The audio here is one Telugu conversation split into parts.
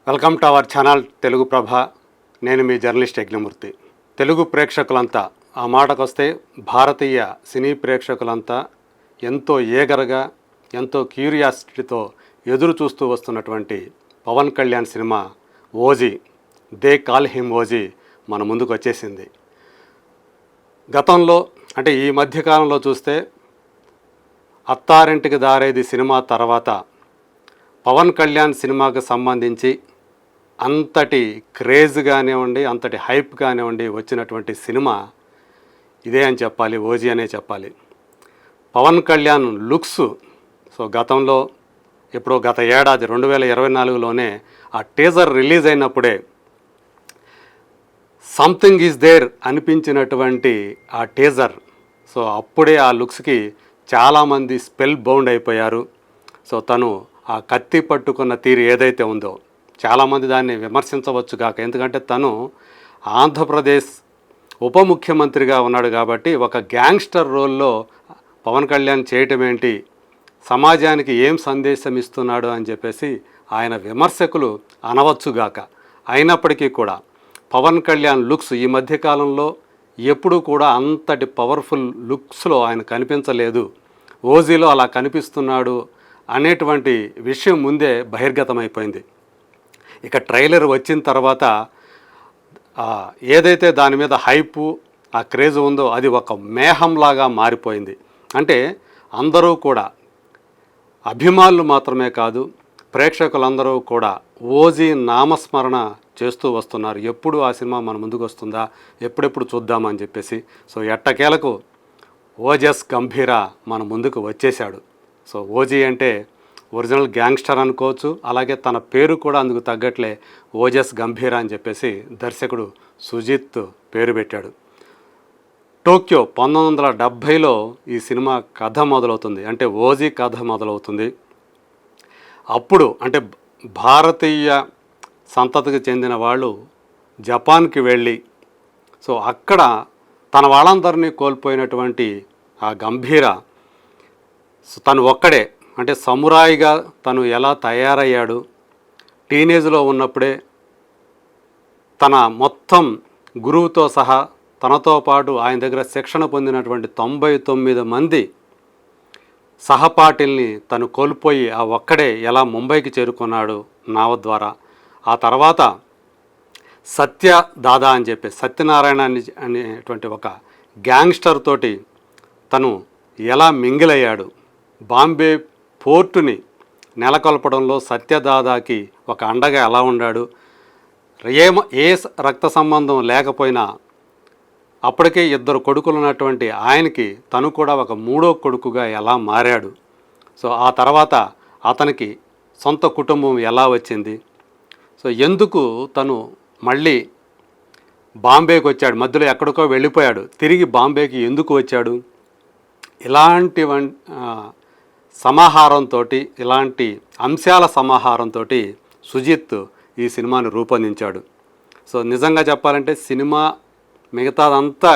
Welcome to our channel Telugu Prabha. నేను మీ జర్నలిస్ట్ యజ్ఞమూర్తి. తెలుగు ప్రేక్షకులంతా, ఆ మాటకొస్తే భారతీయ సినీ ప్రేక్షకులంతా ఎంతో ఏగరగా, ఎంతో క్యూరియాసిటీతో ఎదురు చూస్తూ వస్తున్నటువంటి పవన్ కళ్యాణ్ సినిమా OG, they call him OG మన ముందుకు వచ్చేసింది. గతంలో అంటే ఈ మధ్యకాలంలో చూస్తే అత్తారింటికి దారేది సినిమా తర్వాత పవన్ కళ్యాణ్ సినిమాకు సంబంధించి అంతటి క్రేజ్ కానివ్వండి, అంతటి హైప్ కానివ్వండి వచ్చినటువంటి సినిమా ఇదే అని చెప్పాలి, ఓజీ అనే చెప్పాలి. పవన్ కళ్యాణ్ లుక్స్ గతంలో ఎప్పుడో గత ఏడాది 2024లోనే ఆ టీజర్ రిలీజ్ అయినప్పుడే సంథింగ్ ఈజ్ దేర్ అనిపించినటువంటి ఆ టీజర్, అప్పుడే ఆ లుక్స్కి చాలామంది స్పెల్ బౌండ్ అయిపోయారు. తను ఆ కత్తి పట్టుకున్న తీరు ఏదైతే ఉందో చాలామంది దాన్ని విమర్శించవచ్చు కాక, ఎందుకంటే తను ఆంధ్రప్రదేశ్ ఉప ముఖ్యమంత్రిగా ఉన్నాడు కాబట్టి ఒక గ్యాంగ్స్టర్ రోల్లో పవన్ కళ్యాణ్ చేయటం ఏంటి, సమాజానికి ఏం సందేశం ఇస్తున్నాడు అని చెప్పేసి ఆయన విమర్శకులు అనవచ్చుగాక. అయినప్పటికీ కూడా పవన్ కళ్యాణ్ లుక్స్ ఈ మధ్యకాలంలో ఎప్పుడూ కూడా అంతటి పవర్ఫుల్ లుక్స్లో ఆయన కనిపించలేదు. ఓజీలో అలా కనిపిస్తున్నాడు అనేటువంటి విషయం ముందే బహిర్గతమైపోయింది. ఇక ట్రైలర్ వచ్చిన తర్వాత ఏదైతే దాని మీద హైపు, ఆ క్రేజ్ ఉందో అది ఒక మేహంలాగా మారిపోయింది. అంటే అందరూ కూడా అభిమానులు మాత్రమే కాదు, ప్రేక్షకులందరూ కూడా ఓజీ నామస్మరణ చేస్తూ వస్తున్నారు. ఎప్పుడు ఆ సినిమా మన ముందుకు వస్తుందా, ఎప్పుడెప్పుడు చూద్దామని చెప్పేసి. ఎట్టకేలకు ఓజస్ గంభీర మన ముందుకు వచ్చేశాడు. ఓజీ అంటే ఒరిజినల్ గ్యాంగ్స్టర్ అనుకోవచ్చు, అలాగే తన పేరు కూడా అందుకు తగ్గట్లే ఓజస్ గంభీర అని చెప్పేసి దర్శకుడు సుజిత్ పేరు పెట్టాడు. టోక్యో 1970లో ఈ సినిమా కథ మొదలవుతుంది, అంటే ఓజీ కథ మొదలవుతుంది. అప్పుడు అంటే భారతీయ సంతతికి చెందిన వాళ్ళు జపాన్కి వెళ్ళి అక్కడ తన వాళ్ళందరినీ కోల్పోయినటువంటి ఆ గంభీర తను ఒక్కడే, అంటే సమురాయిగా తను ఎలా తయారయ్యాడు, టీనేజ్లో ఉన్నప్పుడే తన మొత్తం గురువుతో సహా తనతో పాటు ఆయన దగ్గర శిక్షణ పొందినటువంటి 99 మంది సహపాఠుల్ని తను కోల్పోయి ఆ ఒక్కడే ఎలా ముంబైకి చేరుకున్నాడు నావ ద్వారా. ఆ తర్వాత సత్య దాదా అని చెప్పి సత్యనారాయణ అనేటువంటి ఒక గ్యాంగ్స్టర్ తోటి తను ఎలా మింగిలయ్యాడు, బాంబే పోర్టుని నెలకొల్పడంలో సత్యదాదాకి ఒక అండగా ఎలా ఉన్నాడు, ఏ రక్త సంబంధం లేకపోయినా అప్పటికే 2 కొడుకులు ఉన్నటువంటి ఆయనకి తను కూడా ఒక 3వ కొడుకుగా ఎలా మారాడు. ఆ తర్వాత అతనికి సొంత కుటుంబం ఎలా వచ్చింది, ఎందుకు తను మళ్ళీ బాంబేకి వచ్చాడు, మధ్యలో ఎక్కడికో వెళ్ళిపోయాడు, తిరిగి బాంబేకి ఎందుకు వచ్చాడు, ఇలాంటి సమాహారంతో, ఇలాంటి అంశాల సమాహారంతో సుజిత్ ఈ సినిమాని రూపొందించాడు. నిజంగా చెప్పాలంటే సినిమా మిగతాదంతా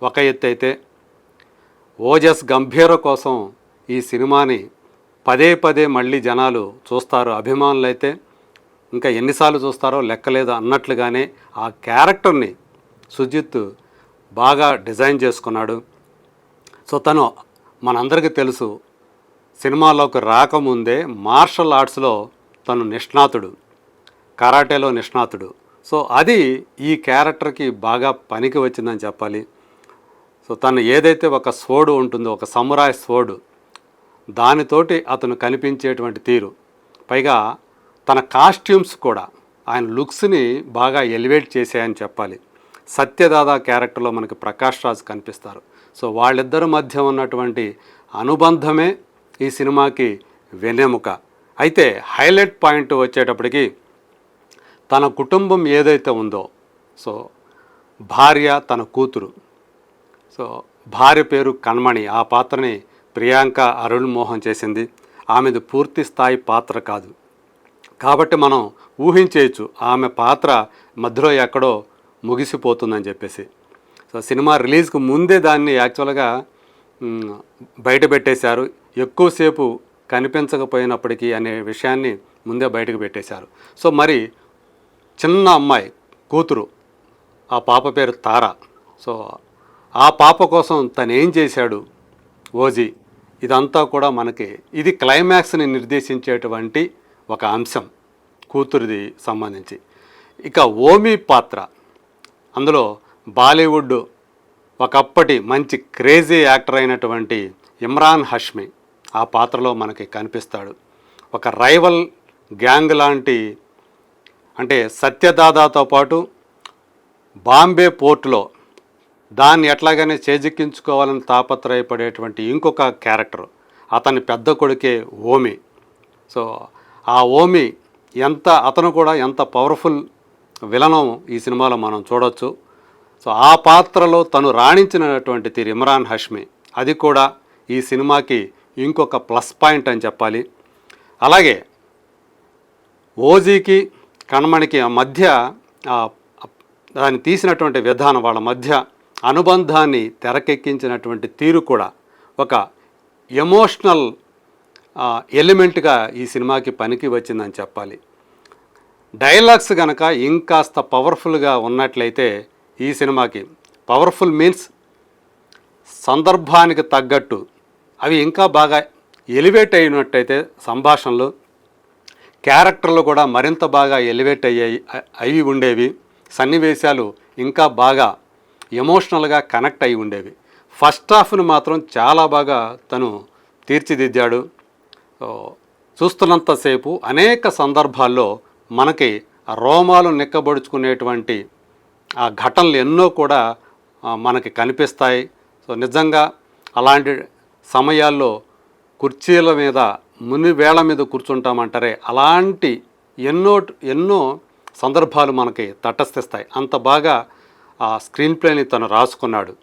ఒక ఎత్తు అయితే ఓజస్ గంభీర కోసం ఈ సినిమాని పదే పదే మళ్ళీ జనాలు చూస్తారు. అభిమానులు అయితే ఇంకా ఎన్నిసార్లు చూస్తారో లెక్కలేదు అన్నట్లుగానే ఆ క్యారెక్టర్ని సుజిత్ బాగా డిజైన్ చేసుకున్నాడు. తను మనందరికీ తెలుసు, సినిమాలోకి రాకముందే మార్షల్ ఆర్ట్స్లో తను నిష్ణాతుడు, కరాటేలో నిష్ణాతుడు. అది ఈ క్యారెక్టర్కి బాగా పనికి వచ్చిందని చెప్పాలి. తను ఏదైతే ఒక స్వోర్డు ఉంటుందో, ఒక సమురాయ్ స్వోర్డు, దానితోటి అతను కనిపించేటువంటి తీరు, పైగా తన కాస్ట్యూమ్స్ కూడా ఆయన లుక్స్ని బాగా ఎలివేట్ చేశాయని చెప్పాలి. సత్యదాదా క్యారెక్టర్లో మనకి ప్రకాష్ రాజ్ కనిపిస్తారు. వాళ్ళిద్దరి మధ్య ఉన్నటువంటి అనుబంధమే ఈ సినిమాకి వెన్నెముక. అయితే హైలైట్ పాయింట్ వచ్చేటప్పటికి తన కుటుంబం ఏదైతే ఉందో, భార్య, తన కూతురు, భార్య పేరు కణమణి, ఆ పాత్రని ప్రియాంక అరుణ్ మోహన్ చేసింది. ఆమెది పూర్తి స్థాయి పాత్ర కాదు కాబట్టి మనం ఊహించేయచ్చు ఆమె పాత్ర మధ్యలో ఎక్కడో ముగిసిపోతుందని చెప్పేసి. సినిమా రిలీజ్కి ముందే దాన్ని యాక్చువల్గా బయట పెట్టేశారు. ఎక్కువసేపు కనిపించకపోయినప్పటికీ అనే విషయాన్ని ముందే బయటకు పెట్టేశారు. సో మరి చిన్న అమ్మాయి కూతురు, ఆ పాప పేరు తార. సో ఆ పాప కోసం తను ఏం చేశాడు ఓజీ, ఇదంతా కూడా మనకి ఇది క్లైమాక్స్ని నిర్దేశించేటువంటి ఒక అంశం కూతురిది సంబంధించి. ఇక ఓమి పాత్ర, అందులో బాలీవుడ్ ఒకప్పటి మంచి క్రేజీ యాక్టర్ అయినటువంటి ఇమ్రాన్ హష్మి ఆ పాత్రలో మనకి కనిపిస్తాడు. ఒక రైవల్ గ్యాంగ్ లాంటి, అంటే సత్యదాదాతో పాటు బాంబే పోర్టులో దాన్ని ఎట్లాగైనా చేజిక్కించుకోవాలని తాపత్రయపడేటువంటి ఇంకొక క్యారెక్టర్, అతని పెద్ద కొడుకే ఓమి. సో ఆ ఓమి అతను కూడా ఎంత పవర్ఫుల్ విలనం ఈ సినిమాలో మనం చూడవచ్చు. సో ఆ పాత్రలో తను రాణించినటువంటి తీరు ఇమ్రాన్ హష్మి, అది కూడా ఈ సినిమాకి ఇంకొక ప్లస్ పాయింట్ అని చెప్పాలి. అలాగే ఓజీకి కణమణికి మధ్య దాన్ని తీసినటువంటి విధానం, వాళ్ళ మధ్య అనుబంధాన్ని తెరకెక్కించినటువంటి తీరు కూడా ఒక ఎమోషనల్ ఎలిమెంట్గా ఈ సినిమాకి పనికి వచ్చిందని చెప్పాలి. డైలాగ్స్ కనుక ఇంకాస్త పవర్ఫుల్గా ఉన్నట్లయితే ఈ సినిమాకి, పవర్ఫుల్ మీన్స్ సందర్భానికి తగ్గట్టు అవి ఇంకా బాగా ఎలివేట్ అయినట్టయితే, సంభాషణలు క్యారెక్టర్లు కూడా మరింత బాగా ఎలివేట్ అయి ఉండేవి, సన్నివేశాలు ఇంకా బాగా ఎమోషనల్గా కనెక్ట్ అయి ఉండేవి. ఫస్ట్ హాఫ్ను మాత్రం చాలా బాగా తను తీర్చిదిద్దాడు. చూస్తున్నంతసేపు అనేక సందర్భాల్లో మనకి రోమాలు నిక్కబడుచుకునేటువంటి ఆ ఘటనలు ఎన్నో కూడా మనకి కనిపిస్తాయి. సో నిజంగా అలాంటి సమయాల్లో కుర్చీల మీద మునివేళ్ల మీద కూర్చుంటామంటారే, అలాంటి ఎన్నో సందర్భాలు మనకి తటస్థిస్తాయి. అంత బాగా ఆ స్క్రీన్ ప్లేని తను రాసుకున్నాడు.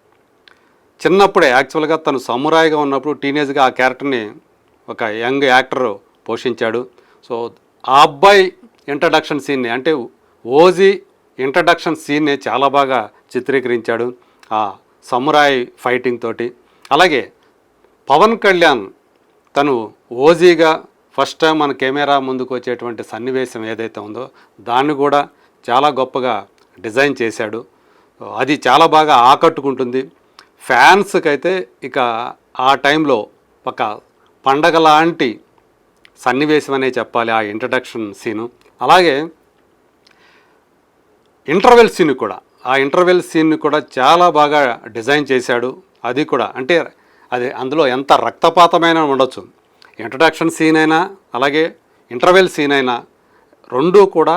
చిన్నప్పుడే యాక్చువల్గా తను సమురాయిగా ఉన్నప్పుడు టీనేజ్గా ఆ క్యారెక్టర్ని ఒక యంగ్ యాక్టర్ పోషించాడు. సో ఆ అబ్బాయి ఇంట్రడక్షన్ సీన్ని, అంటే ఓజీ ఇంట్రడక్షన్ సీన్ని చాలా బాగా చిత్రీకరించాడు ఆ సమురాయ్ ఫైటింగ్ తోటి. అలాగే పవన్ కళ్యాణ్ తను ఓజీగా ఫస్ట్ టైం మన కెమెరా ముందుకు వచ్చేటువంటి సన్నివేశం ఏదైతే ఉందో దాన్ని కూడా చాలా గొప్పగా డిజైన్ చేశాడు. అది చాలా బాగా ఆకట్టుకుంటుంది ఫ్యాన్స్కి. అయితే ఇక ఆ టైంలో ఒక పండగ లాంటి సన్నివేశం అనే చెప్పాలి ఆ ఇంట్రడక్షన్ సీను. అలాగే ఇంటర్వెల్ సీన్ కూడా చాలా బాగా డిజైన్ చేశాడు. అది కూడా అంటే అది అందులో ఎంత రక్తపాతమైన ఉండొచ్చు, ఇంట్రడక్షన్ సీన్ అయినా అలాగే ఇంటర్వెల్ సీన్ అయినా రెండూ కూడా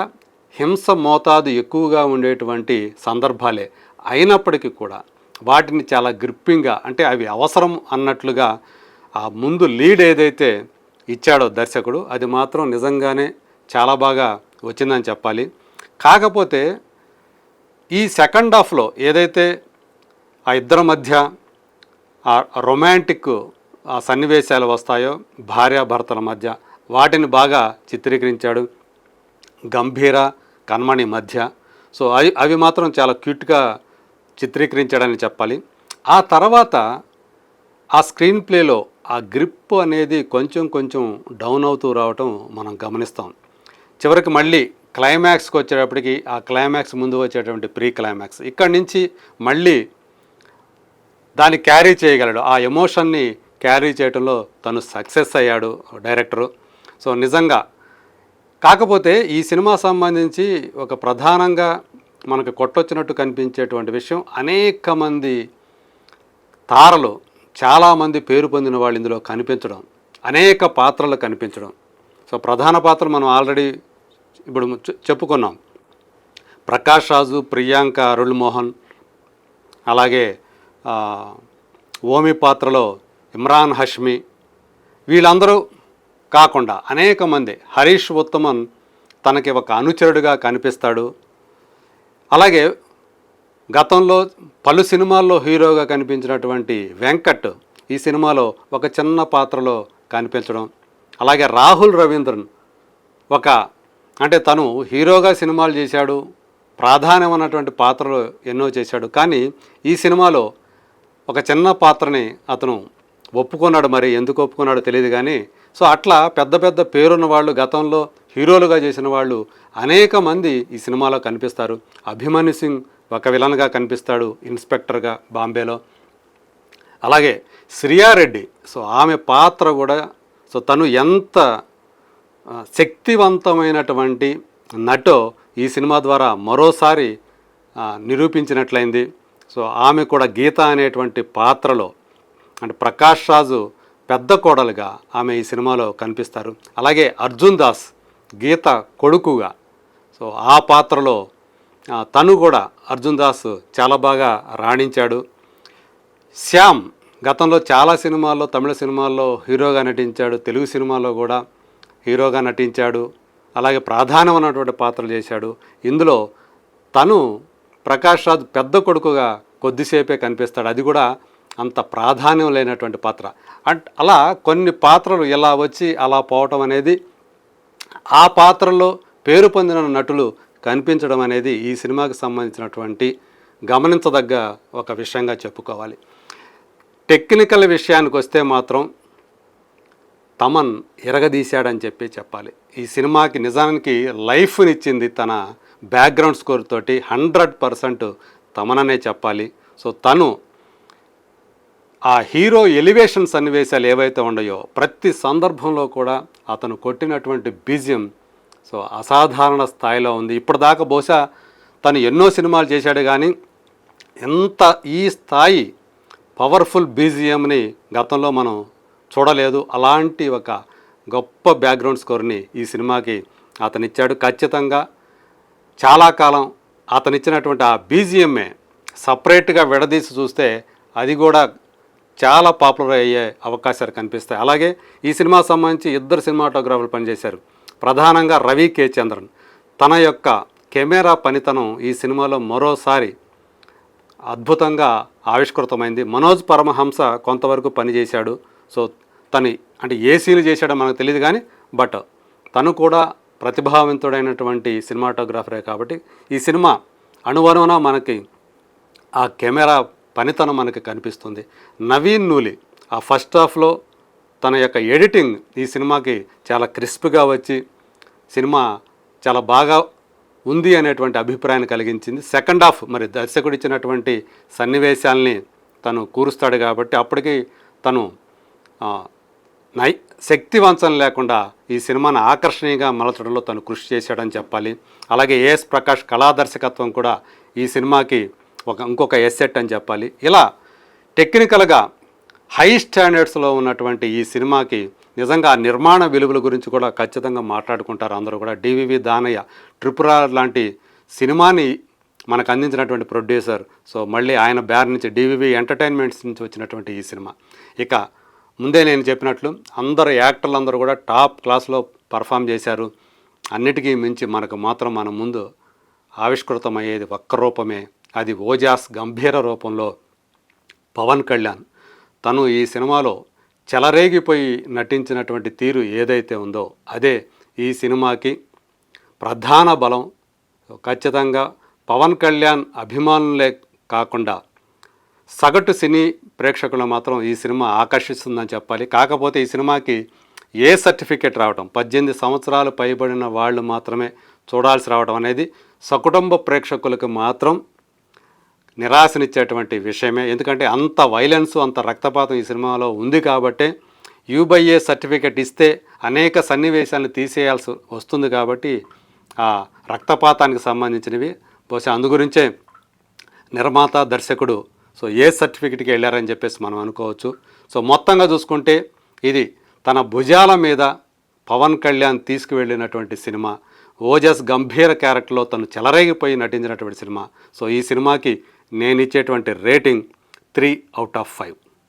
హింస మోతాదు ఎక్కువగా ఉండేటువంటి సందర్భాలే అయినప్పటికీ కూడా వాటిని చాలా గ్రిప్పింగ్గా, అంటే అవి అవసరం అన్నట్లుగా ఆ ముందు లీడ్ ఏదైతే ఇచ్చాడో దర్శకుడు, అది మాత్రం నిజంగానే చాలా బాగా వచ్చిందని చెప్పాలి. కాకపోతే ఈ సెకండ్ హాఫ్లో ఏదైతే ఆ ఇద్దరి మధ్య ఆ రొమాంటిక్ సన్నివేశాలు వస్తాయో భార్యాభర్తల మధ్య, వాటిని బాగా చిత్రీకరించాడు గంభీర కణమణి మధ్య. సో అవి మాత్రం చాలా క్యూట్గా చిత్రీకరించాడని చెప్పాలి. ఆ తర్వాత ఆ స్క్రీన్ ప్లేలో ఆ గ్రిప్ అనేది కొంచెం డౌన్ అవుతూ రావటం మనం గమనిస్తాం. చివరికి మళ్ళీ క్లైమాక్స్కి వచ్చేటప్పటికి ఆ క్లైమాక్స్ ముందు వచ్చేటువంటి ప్రీ క్లైమాక్స్, ఇక్కడి నుంచి మళ్ళీ దాన్ని క్యారీ చేయగలడు, ఆ ఎమోషన్ని క్యారీ చేయడంలో తను సక్సెస్ అయ్యాడు డైరెక్టరు. సో నిజంగా కాకపోతే ఈ సినిమా సంబంధించి ఒక ప్రధానంగా మనకు కొట్టొచ్చినట్టు కనిపించేటువంటి విషయం, అనేక మంది తారలు, చాలామంది పేరు పొందిన వాళ్ళు ఇందులో కనిపించడం, అనేక పాత్రలు కనిపించడం. సో ప్రధాన పాత్రలు మనం ఆల్రెడీ ఇప్పుడు చెప్పుకున్నాం. ప్రకాష్ రాజు, ప్రియాంక అరుళ్, అలాగే ఓమి పాత్రలో ఇమ్రాన్ హష్మి, వీళ్ళందరూ కాకుండా అనేక మంది, హరీష్ ఉత్తమన్ తనకి ఒక అనుచరుడిగా కనిపిస్తాడు. అలాగే గతంలో పలు సినిమాల్లో హీరోగా కనిపించినటువంటి వెంకట్ ఈ సినిమాలో ఒక చిన్న పాత్రలో కనిపించడం. అలాగే రాహుల్ రవీంద్రన్ అంటే తను హీరోగా సినిమాలు చేశాడు, ప్రాధాన్యం ఉన్నటువంటి పాత్రలు ఎన్నో చేశాడు, కానీ ఈ సినిమాలో ఒక చిన్న పాత్రని అతను ఒప్పుకున్నాడు. మరి ఎందుకు ఒప్పుకున్నాడో తెలియదు కానీ, సో అట్లా పెద్ద పేరున్న వాళ్ళు, గతంలో హీరోలుగా చేసిన వాళ్ళు అనేక మంది ఈ సినిమాలో కనిపిస్తారు. అభిమన్యు సింగ్ ఒక విలన్గా కనిపిస్తాడు ఇన్స్పెక్టర్గా బాంబేలో. అలాగే శ్రియారెడ్డి, సో ఆమె పాత్ర కూడా, సో తను ఎంత శక్తివంతమైనటువంటి నటో ఈ సినిమా ద్వారా మరోసారి నిరూపించినట్లయింది. సో ఆమె కూడా గీత అనేటువంటి పాత్రలో, అంటే ప్రకాష్ రాజు పెద్ద కోడలుగా ఆమె ఈ సినిమాలో కనిపిస్తారు. అలాగే అర్జున్ దాస్ గీత కొడుకుగా, సో ఆ పాత్రలో తను కూడా అర్జున్ దాస్ చాలా బాగా రాణించాడు. శ్యామ్ గతంలో చాలా సినిమాల్లో, తమిళ సినిమాల్లో హీరోగా నటించాడు, తెలుగు సినిమాలో కూడా హీరోగా నటించాడు. అలాగే ప్రాధాన్యమైనటువంటి పాత్రలు చేశాడు. ఇందులో తను ప్రకాష్ రాజ్ పెద్ద కొడుకుగా కొద్దిసేపే కనిపిస్తాడు, అది కూడా అంత ప్రాధాన్యం లేనటువంటి పాత్ర. అలా కొన్ని పాత్రలు ఇలా వచ్చి అలా పోవటం అనేది, ఆ పాత్రలో పేరు పొందిన నటులు కనిపించడం అనేది ఈ సినిమాకి సంబంధించినటువంటి గమనించదగ్గ ఒక విషయంగా చెప్పుకోవాలి. టెక్నికల్ విషయానికి వస్తే మాత్రం తమన్ ఎరగదీశాడని చెప్పాలి. ఈ సినిమాకి నిజానికి లైఫ్నిచ్చింది తన బ్యాక్గ్రౌండ్ స్కోర్ తోటి 100% తమననే చెప్పాలి. సో తను ఆ హీరో ఎలివేషన్ సన్నివేశాలు ఏవైతే ఉన్నాయో ప్రతి సందర్భంలో కూడా అతను కొట్టినటువంటి బీజియం సో అసాధారణ స్థాయిలో ఉంది. ఇప్పటిదాకా బహుశా తను ఎన్నో సినిమాలు చేశాడు, కానీ ఎంత ఈ స్థాయి పవర్ఫుల్ బీజిఎంని గతంలో మనం చూడలేదు. అలాంటి ఒక గొప్ప బ్యాక్గ్రౌండ్ స్కోర్ని ఈ సినిమాకి అతనిచ్చాడు. ఖచ్చితంగా చాలా కాలం అతనిచ్చినటువంటి ఆ బీజిఎంఏ సపరేట్గా విడదీసి చూస్తే అది కూడా చాలా పాపులర్ అయ్యే అవకాశాలు కనిపిస్తాయి. అలాగే ఈ సినిమా సంబంధించి 2 సినిమాటోగ్రాఫర్లు పనిచేశారు. ప్రధానంగా రవి కే చంద్రన్ తన యొక్క కెమెరా పనితనం ఈ సినిమాలో మరోసారి అద్భుతంగా ఆవిష్కృతమైంది. మనోజ్ పరమహంస కొంతవరకు పనిచేశాడు. సో తను అంటే ఏ సీన్లు చేశాడో మనకు తెలియదు, కానీ బట్ తను కూడా ప్రతిభావంతుడైనటువంటి సినిమాటోగ్రాఫరే కాబట్టి ఈ సినిమా అణువణువున మనకి ఆ కెమెరా పనితనం మనకి కనిపిస్తుంది. నవీన్ నూలి ఆ ఫస్ట్ హాఫ్లో తన యొక్క ఎడిటింగ్ ఈ సినిమాకి చాలా క్రిస్ప్గా వచ్చి సినిమా చాలా బాగా ఉంది అనేటువంటి అభిప్రాయాన్ని కలిగించింది. సెకండ్ హాఫ్ మరి దర్శకుడు ఇచ్చినటువంటి సన్నివేశాల్ని తను కూరుస్తాడు కాబట్టి అప్పటికి తను శక్తివంచన లేకుండా ఈ సినిమాను ఆకర్షణీయంగా మలచడంలో తను కృషి చేశాడని చెప్పాలి. అలాగే ఏఎస్ ప్రకాష్ కళాదర్శకత్వం కూడా ఈ సినిమాకి ఇంకొక ఎస్సెట్ అని చెప్పాలి. ఇలా టెక్నికల్గా హై స్టాండర్డ్స్లో ఉన్నటువంటి ఈ సినిమాకి నిజంగా నిర్మాణ విలువల గురించి కూడా ఖచ్చితంగా మాట్లాడుకుంటారు అందరూ కూడా. డివివి దానయ్య ట్రిపుర లాంటి సినిమాని మనకు అందించినటువంటి ప్రొడ్యూసర్. సో మళ్ళీ ఆయన బ్యార్ నుంచి డివివి ఎంటర్టైన్మెంట్స్ నుంచి వచ్చినటువంటి ఈ సినిమా. ఇక ముందే నేను చెప్పినట్లు అందరు యాక్టర్లు అందరూ కూడా టాప్ క్లాస్లో పర్ఫామ్ చేశారు. అన్నిటికీ మించి మనకు మాత్రం మన ముందు ఆవిష్కృతమయ్యేది ఒక్క రూపమే, అది ఓజాస్ గంభీర రూపంలో పవన్ కళ్యాణ్. తను ఈ సినిమాలో చెలరేగిపోయి నటించినటువంటి తీరు ఏదైతే ఉందో అదే ఈ సినిమాకి ప్రధాన బలం. ఖచ్చితంగా పవన్ కళ్యాణ్ అభిమానులే కాకుండా సగటు సినీ ప్రేక్షకులు మాత్రం ఈ సినిమా ఆకర్షిస్తుందని చెప్పాలి. కాకపోతే ఈ సినిమాకి ఏ సర్టిఫికేట్ రావడం, 18 సంవత్సరాలు పైబడిన వాళ్ళు మాత్రమే చూడాల్సి రావడం అనేది సకుటుంబ ప్రేక్షకులకు మాత్రం నిరాశనిచ్చేటువంటి విషయమే. ఎందుకంటే అంత వైలెన్స్, అంత రక్తపాతం ఈ సినిమాలో ఉంది కాబట్టే యూబైఏ సర్టిఫికేట్ ఇస్తే అనేక సన్నివేశాలను తీసేయాల్సి వస్తుంది. కాబట్టి ఆ రక్తపాతానికి సంబంధించినవి బహుశా అందుగురించే నిర్మాత దర్శకుడు సో ఏ సర్టిఫికెట్కి వెళ్ళారని చెప్పేసి మనం అనుకోవచ్చు. సో మొత్తంగా చూసుకుంటే ఇది తన భుజాల మీద పవన్ కళ్యాణ్ తీసుకువెళ్ళినటువంటి సినిమా. ఓజస్ గంభీర క్యారెక్టర్లో తను చెలరేగిపోయి నటించినటువంటి సినిమా. సో ఈ సినిమాకి నేను ఇచ్చేటువంటి రేటింగ్ 3/5.